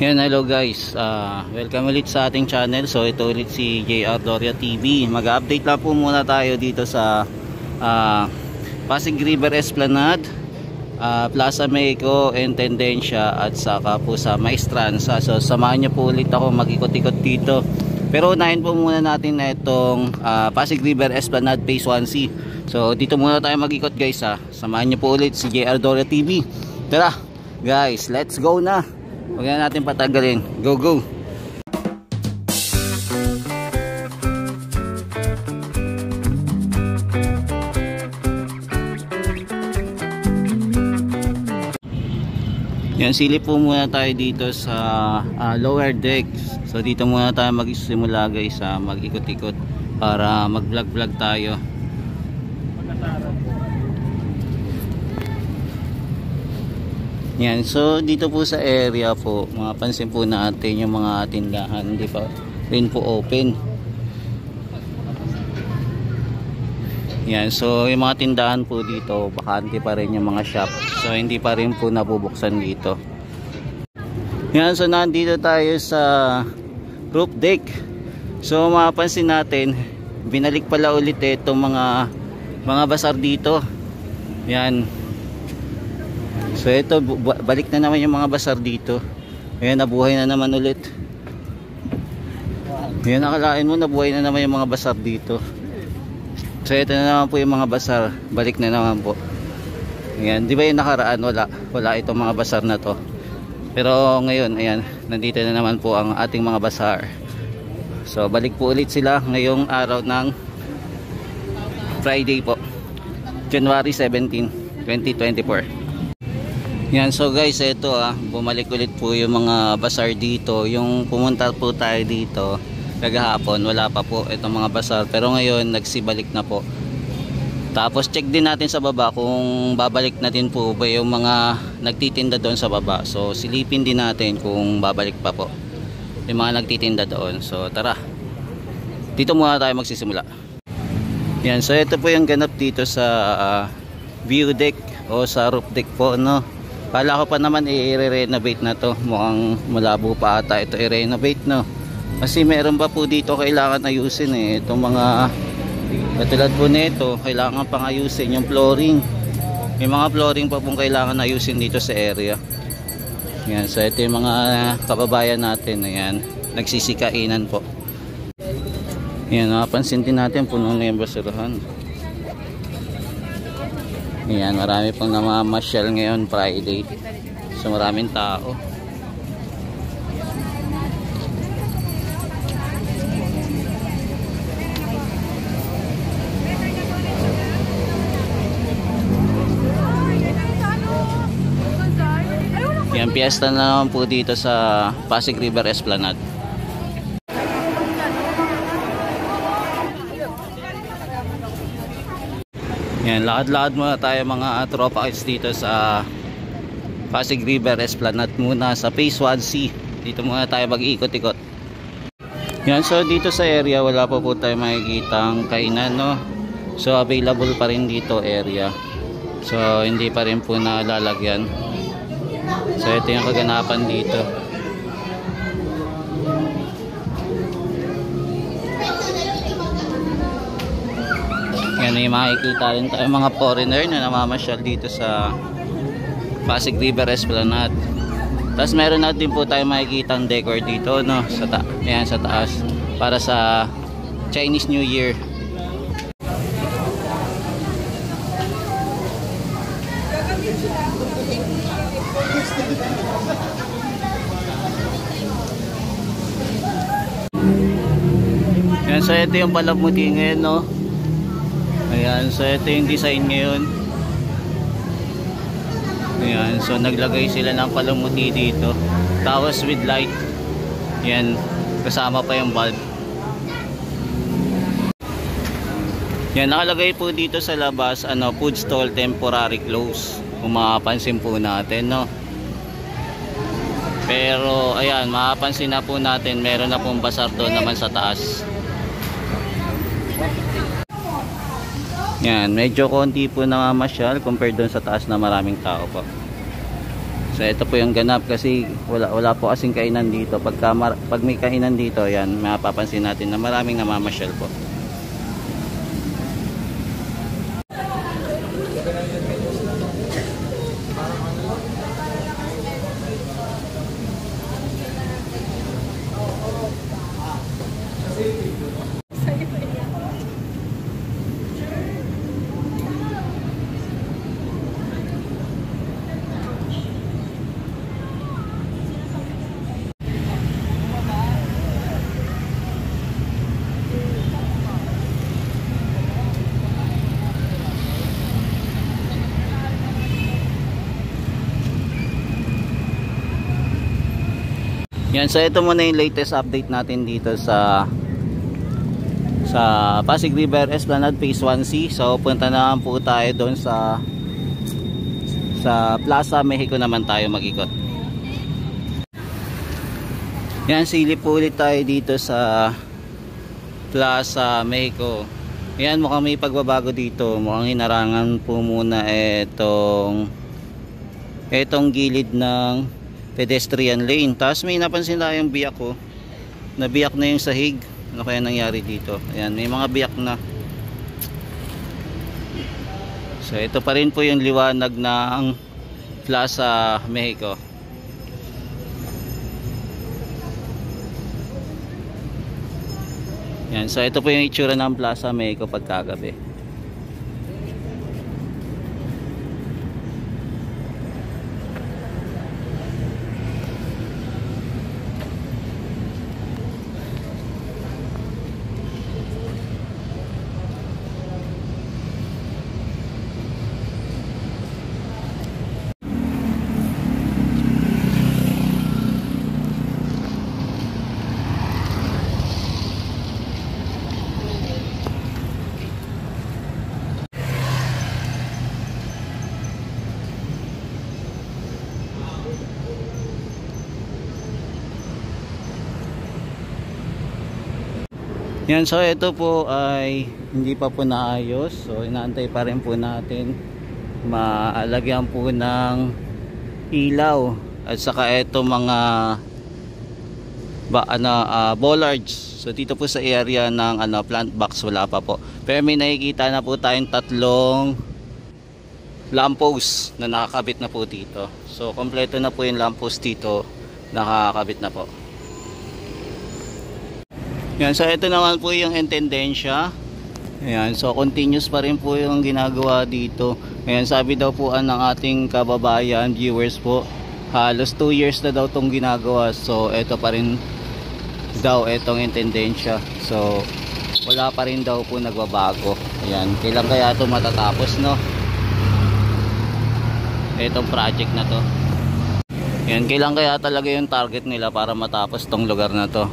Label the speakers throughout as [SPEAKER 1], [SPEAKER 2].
[SPEAKER 1] Yan, hello guys, welcome ulit sa ating channel. So ito ulit si JR Doria TV. Mag-update lang po muna tayo dito sa Pasig River Esplanade, Plaza Mexico and Tendencia, at saka po sa Maestranza. So samahan niyo po ulit ako mag-ikot-ikot dito. Pero unahin po muna natin na itong Pasig River Esplanade Phase 1C. So dito muna tayo mag-ikot guys ha. Samahan niyo po ulit si JR Doria TV. Tara guys, let's go na. Huwag na natin patagalin. Go, go! Yan, silip po muna tayo dito sa lower deck. So dito muna tayo magsimula guys, mag-ikot-ikot para mag-vlog-vlog tayo. Yan, so dito po sa area po, mapapansin po natin yung mga tindahan hindi pa rin po open. Yan, so yung mga tindahan po dito, bakante pa rin yung mga shop. So hindi pa rin po nabubuksan dito. Yan, so nandito tayo sa roof deck. So mapapansin natin, binalik pala ulit itong mga basar dito. Yan. So ito, balik na naman yung mga basar dito. Ayan, nabuhay na naman ulit. Ayan, nakalain mo, nabuhay na naman yung mga basar dito. So ito na naman po yung mga basar, balik na naman po. Ayan, di ba yung nakaraan, wala itong mga basar na to. Pero ngayon, ayan, nandito na naman po ang ating mga basar. So balik po ulit sila ngayong araw ng Friday po, January 17, 2024. Yan, so guys, ito bumalik ulit po yung mga basar dito. Yung pumunta po tayo dito kagahapon, wala pa po itong mga basar, pero ngayon nagsibalik na po. Tapos check din natin sa baba kung babalik natin po ba yung mga nagtitinda doon sa baba. So silipin din natin kung babalik pa po yung mga nagtitinda doon. So tara, dito muna tayo magsisimula. Yan, so ito po yung ganap dito sa view deck o sa roof deck po, no. Kala ko pa naman i-renovate na to. Mukhang malabo pa ata ito i-renovate, no. Kasi meron pa po dito kailangan ayusin itong mga katulad po nito, kailangan pang ayusin yung flooring. May mga flooring pa pong kailangan ayusin dito sa area. Yan, so ito yung mga kababayan natin. Ayan, nagsisikainan po. Yan, napansin din natin puno na yung basurahan. Ayan, marami pang namamasyal ngayon Friday. So maraming tao. Yan, piyesta na naman po dito sa Pasig River Esplanade. Yan, lakad-lakad muna tayo mga tropa kids dito sa Pasig River Esplanade muna sa Phase 1C. Dito muna tayo mag-iikot-ikot. Yan, so dito sa area wala pa po tayo makikitang kainan, no. So available pa rin dito area. So hindi pa rin po nalalagyan. So ito yung kaganapan dito. Yan, yung makikita rin tayo mga foreigner na namamasyal dito sa Pasig River Esplanade. Tapos meron natin po tayo makikitang decor dito, no, yan, sa taas para sa Chinese New Year. Yan, so ito yung palamuti ngayon, no. Ayan, so ito yung design ngayon. Ayan, so naglagay sila ng palamuti dito. Tapos with light. Yan, kasama pa yung bulb. Yan, nakalagay po dito sa labas, food stall temporary close. Kung makapansin po natin, no. Pero ayan, makapansin na po natin, meron na pong basar doon naman sa taas. Yan, medyo konti po namamasyal compared doon sa taas na maraming tao po. So ito po yung ganap kasi wala po kasing kainan dito. Pag may kainan dito, yan, mapapansin natin na maraming namamasyal po. Yan, so ito muna yung latest update natin dito sa Pasig River Esplanade Phase 1C. So punta na po tayo doon sa Plaza Mexico naman tayo mag-ikot. Yan, silip po ulit tayo dito sa Plaza Mexico. Yan, mukhang may pagbabago dito. Mukhang hinarangan po muna etong gilid ng pedestrian lane. Tapos may napansin tayong biyak ko. Nabiyak na yung sahig. Ano kaya nangyari dito? Ayan, may mga biyak na. So ito pa rin po yung liwanag ng Plaza Mexico. Yan, so ito po yung itsura ng Plaza Mexico pagkagabi. Yan, so ito po ay hindi pa po naayos. So inaantay pa rin po natin maalagyan po ng ilaw. At saka ito mga bollards. So dito po sa area ng plant box wala pa po. Pero may nakikita na po tayong 3 lamppost na nakakabit na po dito. So kompleto na po yung lamppost dito, nakakabit na po. Yan, so ito naman po yung intendensya. Ayan, so continuous pa rin po yung ginagawa dito. Ayan, sabi daw po ng ating kababayan, viewers po, halos 2 years na daw itong ginagawa. So ito pa rin daw itong intendensya. So wala pa rin daw po nagbabago. Ayan, kailan kaya ito matatapos, no? Itong project na to. Ayan, kailan kaya talaga yung target nila para matapos tong lugar na to.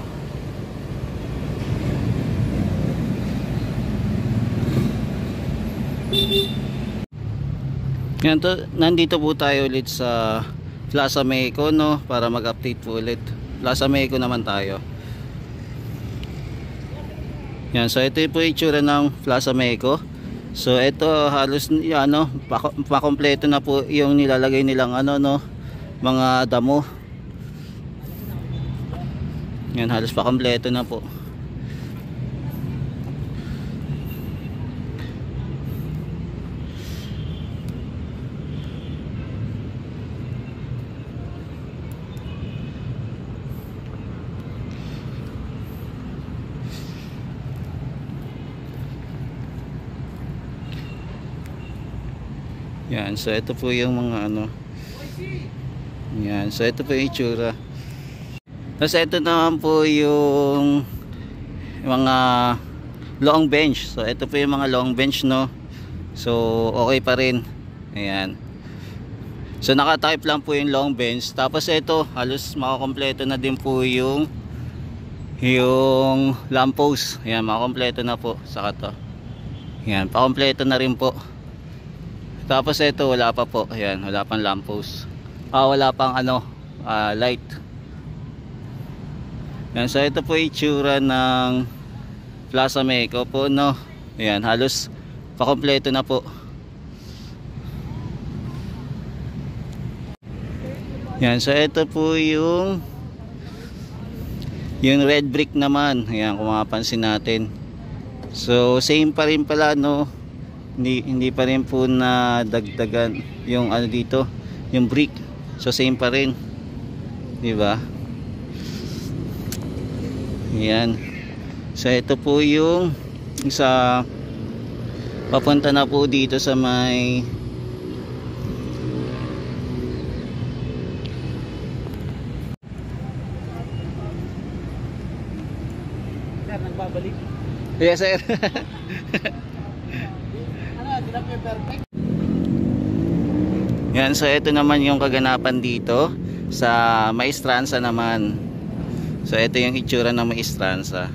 [SPEAKER 1] Yan, nandito po tayo ulit sa Plaza Mexico, no, para mag-update po ulit. Plaza Mexico naman tayo. Yan, so ito po yung itsura ng Plaza Mexico. So ito halos pakompleto na po yung nilalagay nilang mga damo. Yan, halos pakompleto na po. Yan, so ito po yung mga yan, so ito po yung itsura. Tapos ito naman po yung mga long bench. So ito po yung mga long bench, no. So okay pa rin. Ayan. So naka-type lang po yung long bench. Tapos ito halos makakompleto na din po yung lamppost. Ayan, makakompleto na po. Saka to. Ayan, pakompleto na rin po. Tapos ito wala pa po. Ayan, wala pang lamppost. Wala pang light. Ayan, so ito po yung itsura ng Plaza Mexico po, no. Ayan, halos pakompleto na po. Yan, so ito po yung red brick naman. Ayan, kung mapapansin natin. So same pa rin pala, no. Hindi pa rin po na dagdagan yung ano dito, yung brick. So same pa rin, di ba? Ayan. So ito po yung isa papunta na po dito sa may
[SPEAKER 2] nagbabalik.
[SPEAKER 1] Yes sir.
[SPEAKER 2] Perfect.
[SPEAKER 1] Yan, so ito naman yung kaganapan dito sa Maestranza naman. So ito yung itsura ng Maestranza.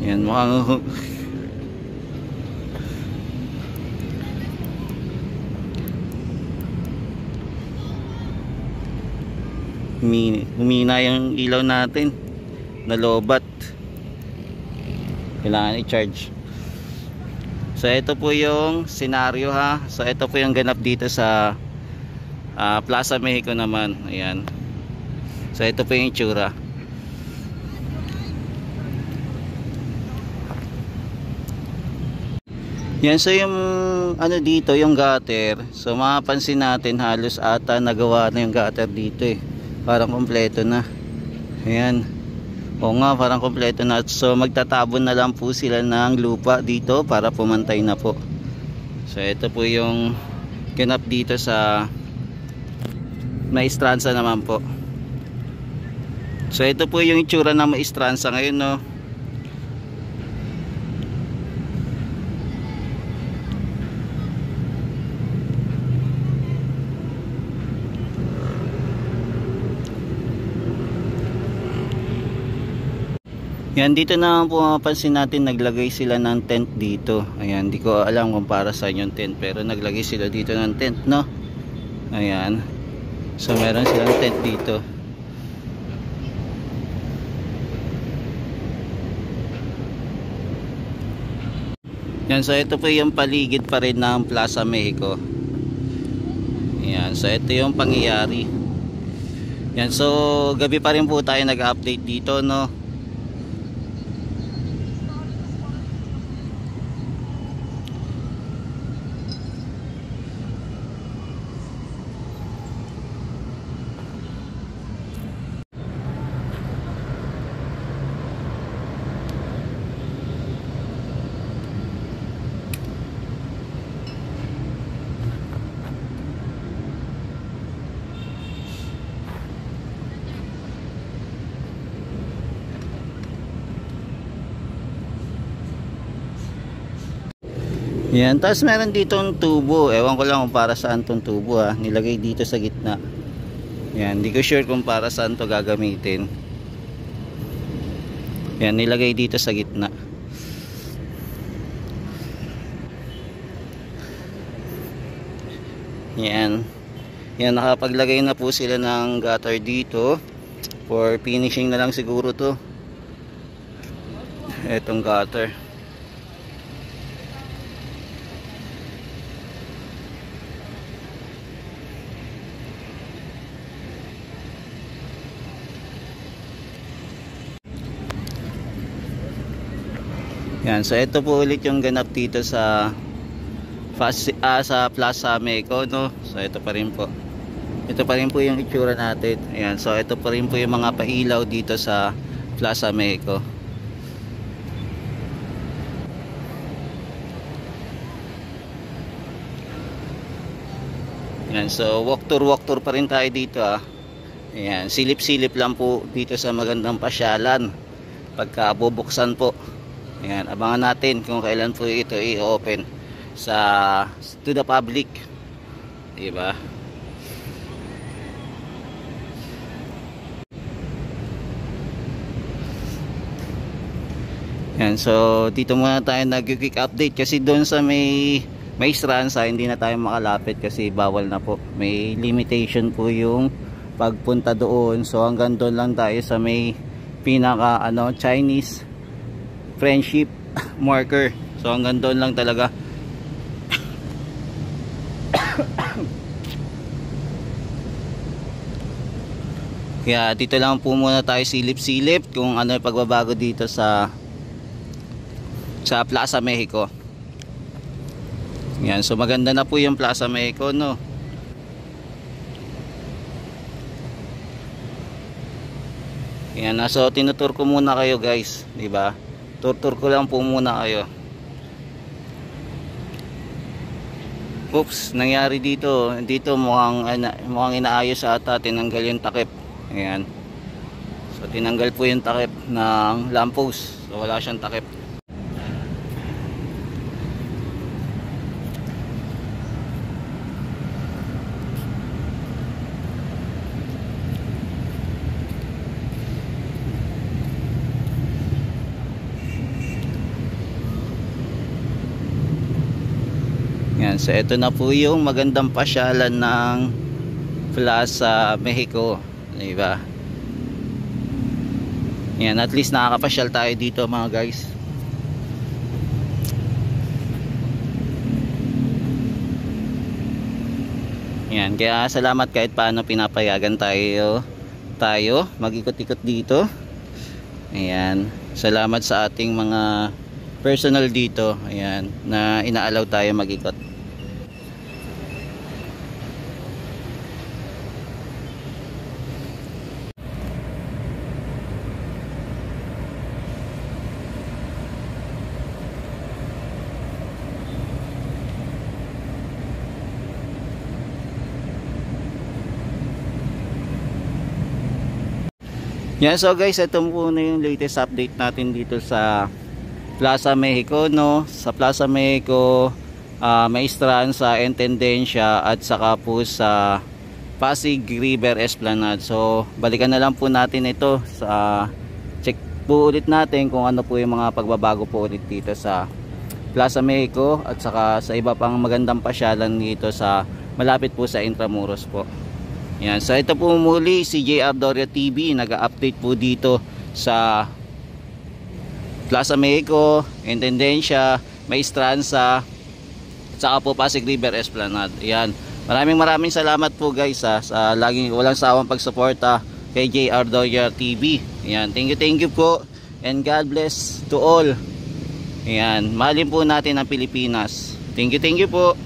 [SPEAKER 1] Yan, mukhang humina yung ilaw natin, nalobat, kailangan i-charge. So ito po yung senaryo ha. So ito po yung ganap dito sa Plaza Mexico naman. Ayan. So ito po yung itsura. Yan, so yung ano dito, yung gutter. So mapapansin natin halos ata nagawa na yung gutter dito eh. Parang kompleto na. Ayan. O nga, parang kompleto na. So magtatabon na lang po sila ng lupa dito para pumantay na po. So ito po yung ganap dito sa Maestranza naman po. So ito po yung itsura ng Maestranza ngayon, no. Yan, dito na po mapapansin natin naglagay sila ng tent dito. Ayan, di ko alam kung para saan yung tent, pero naglagay sila dito ng tent, no. Ayan. So meron silang tent dito. Yan, so ito po yung paligid pa rin ng Plaza Mexico. Ayan, so ito yung pangyayari. Yan, so gabi pa rin po tayo nag-update dito, no. Yan, tapos meron ditong tubo. Ewan ko lang kung para saan tong tubo ha. Nilagay dito sa gitna. Yan, hindi ko sure kung para saan to gagamitin. Yan, nilagay dito sa gitna. Yan. Yan, nakapaglagay na po sila ng gutter dito. For finishing na lang siguro to. Etong gutter. Yan, so ito po ulit yung ganap dito sa Plaza Mexico, no. So ito pa rin po. Ito pa rin po yung itsura natin. Ayan, so ito pa rin po yung mga pailaw dito sa Plaza Mexico. Yan, so walk tour pa rin tayo dito ah. Ayan, silip-silip lang po dito sa magandang pasyalan. Pagka bubuksan po. Ayan, abangan natin kung kailan po ito i-open to the public. Diba? Yan, so dito muna tayo nag-quick update kasi doon sa may Maestranza hindi na tayo makalapit kasi bawal na po. May limitation po yung pagpunta doon. So hanggang doon lang tayo sa may pinaka Chinese friendship marker. So hanggang doon lang talaga. Kaya dito lang po muna tayo silip-silip kung ano yung pagbabago dito sa Plaza Mexico. Yan, so maganda na po yung Plaza Mexico, no. Yan, so tinutur ko muna kayo guys, di ba? Tur ko lang po muna kayo. Oops, nangyari dito mukhang inaayos sa ata, tinanggal yung takip. Ayan, so tinanggal po yung takip ng lamppost, so wala siyang takip. Yan, so ito na po yung magandang pasyalan ng Plaza Mexico, di ba? Yan, at least nakakapasyal tayo dito mga guys. Yan, kaya salamat kahit paano pinapayagan tayo mag-ikot-ikot dito. Ayan, salamat sa ating mga personal dito, ayan, na inaalaw tayo mag-ikot. Yan, so guys, ito muna yung latest update natin dito sa Plaza Mexico, no. Sa Plaza Mexico, Maestran, sa Intendencia, at saka po sa Pasig River Esplanade. So balikan na lang po natin ito, sa check po ulit natin kung ano po yung mga pagbabago po ulit dito sa Plaza Mexico, at saka sa iba pang magandang pasyalan dito sa malapit po sa Intramuros po. Yan, so ito po muli si JR Doria TV, nag-update po dito sa Plaza Mexico, Intendencia, Maestranza, at saka po Pasig River Esplanade. Yan, maraming salamat po guys sa laging walang sawang pagsuporta kay JR Doria TV. Yan, thank you po, and God bless to all. Yan, mahalin po natin ang Pilipinas. Thank you po.